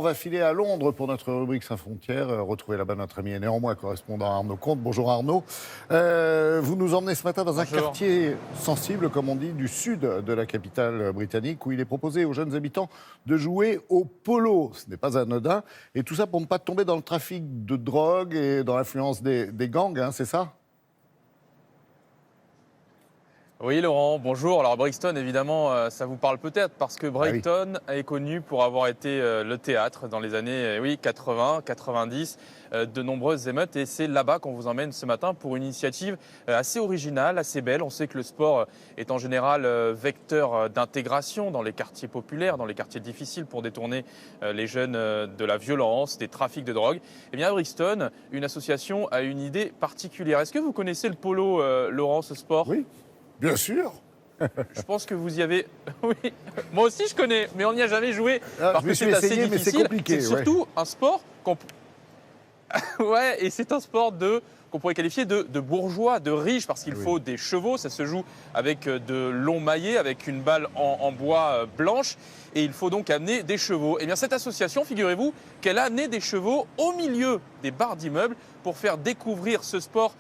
va filer à Londres pour notre rubrique Sans frontières. Retrouver là-bas notre ami et néanmoins correspondant Arnaud Comte. Bonjour Arnaud. Vous nous emmenez ce matin dans un quartier sensible, comme on dit, du sud de la capitale britannique, où il est proposé aux jeunes habitants de jouer au polo. Ce n'est pas anodin. Et tout ça pour ne pas tomber dans le trafic de drogue et dans l'influence des gangs, hein, c'est ça ? Oui Laurent, bonjour. Alors Brixton, évidemment, ça vous parle peut-être parce que Brighton est connu pour avoir été le théâtre dans les années 80, 90, de nombreuses émeutes. Et c'est là-bas qu'on vous emmène ce matin pour une initiative assez originale, assez belle. On sait que le sport est en général vecteur d'intégration dans les quartiers populaires, dans les quartiers difficiles pour détourner les jeunes de la violence, des trafics de drogue. Eh bien à Brixton, une association a une idée particulière. Est-ce que vous connaissez le polo, Laurent, ce sport ? Oui. Bien sûr. Je pense que vous y avez... Oui, moi aussi je connais, mais on n'y a jamais joué. Je me suis essayé, mais c'est compliqué. C'est surtout un sport qu'on... Ouais, et c'est un sport qu'on pourrait qualifier de bourgeois, de riche, parce qu'il faut des chevaux. Ça se joue avec de longs maillets, avec une balle en bois blanche. Et il faut donc amener des chevaux. Eh bien, cette association, figurez-vous, qu'elle a amené des chevaux au milieu des barres d'immeubles pour faire découvrir ce sport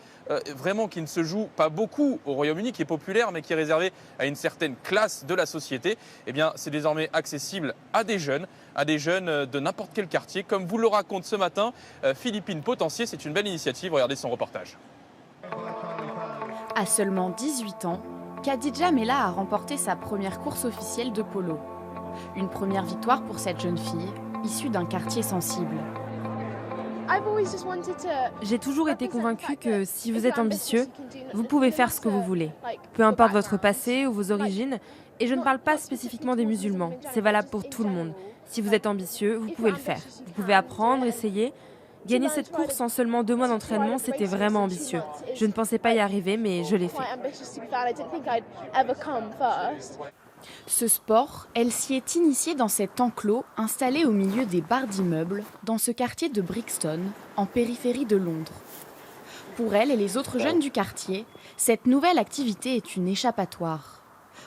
vraiment qui ne se joue pas beaucoup au Royaume-Uni, qui est populaire, mais qui est réservé à une certaine classe de la société. Eh bien, c'est désormais accessible à des jeunes de n'importe quel quartier. Comme vous le raconte ce matin Philippine Potentier, c'est une belle initiative. Regardez son reportage. À seulement 18 ans, Khadija Mella a remporté sa première course officielle de polo. Une première victoire pour cette jeune fille, issue d'un quartier sensible. J'ai toujours été convaincue que si vous êtes ambitieux, vous pouvez faire ce que vous voulez. Peu importe votre passé ou vos origines, et je ne parle pas spécifiquement des musulmans, c'est valable pour tout le monde. Si vous êtes ambitieux, vous pouvez le faire. Vous pouvez apprendre, essayer. Gagner cette course en seulement 2 mois d'entraînement, c'était vraiment ambitieux. Je ne pensais pas y arriver, mais je l'ai fait. Ce sport, elle s'y est initiée dans cet enclos installé au milieu des barres d'immeubles, dans ce quartier de Brixton, en périphérie de Londres. Pour elle et les autres jeunes du quartier, cette nouvelle activité est une échappatoire.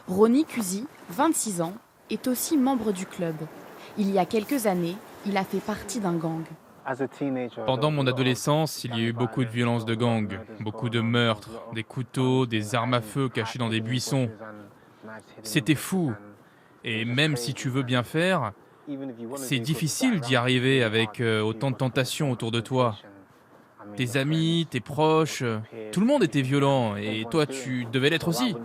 Ronnie Cusi, 26 ans, est aussi membre du club. Il y a quelques années, il a fait partie d'un gang. Pendant mon adolescence, il y a eu beaucoup de violences de gang, beaucoup de meurtres, des couteaux, des armes à feu cachées dans des buissons. C'était fou. Et même si tu veux bien faire, c'est difficile d'y arriver avec autant de tentations autour de toi. Tes amis, tes proches, tout le monde était violent et toi tu devais l'être aussi.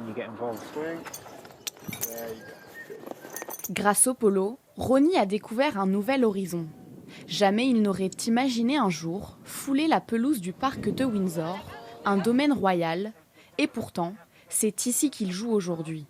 Grâce au polo, Ronnie a découvert un nouvel horizon. Jamais il n'aurait imaginé un jour fouler la pelouse du parc de Windsor, un domaine royal, et pourtant, c'est ici qu'il joue aujourd'hui.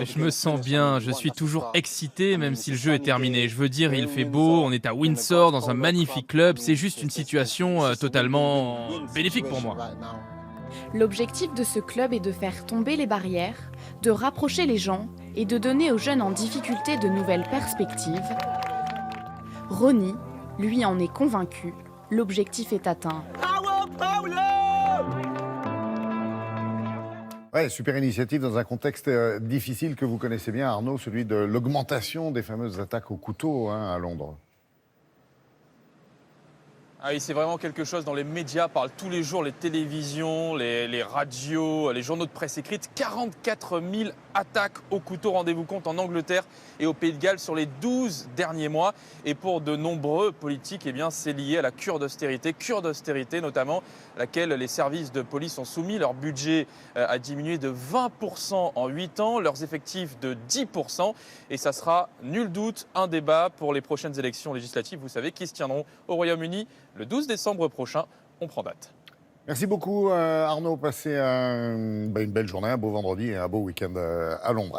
Je me sens bien, je suis toujours excité même si le jeu est terminé. Je veux dire, il fait beau, on est à Windsor dans un magnifique club, c'est juste une situation totalement bénéfique pour moi. L'objectif de ce club est de faire tomber les barrières, de rapprocher les gens et de donner aux jeunes en difficulté de nouvelles perspectives. Ronnie, lui, en est convaincu, l'objectif est atteint. Ouais, super initiative dans un contexte difficile que vous connaissez bien, Arnaud, celui de l'augmentation des fameuses attaques au couteau à Londres. Ah oui, c'est vraiment quelque chose dont les médias parlent tous les jours, les télévisions, les radios, les journaux de presse écrite. 44 000 attaques au couteau, rendez-vous compte, en Angleterre et au Pays de Galles sur les 12 derniers mois. Et pour de nombreux politiques, eh bien, c'est lié à la cure d'austérité notamment, à laquelle les services de police sont soumis. Leur budget a diminué de 20% en 8 ans, leurs effectifs de 10%. Et ça sera, nul doute, un débat pour les prochaines élections législatives, vous savez, qui se tiendront au Royaume-Uni le 12 décembre prochain. On prend date. Merci beaucoup Arnaud, passez une belle journée, un beau vendredi et un beau week-end à Londres.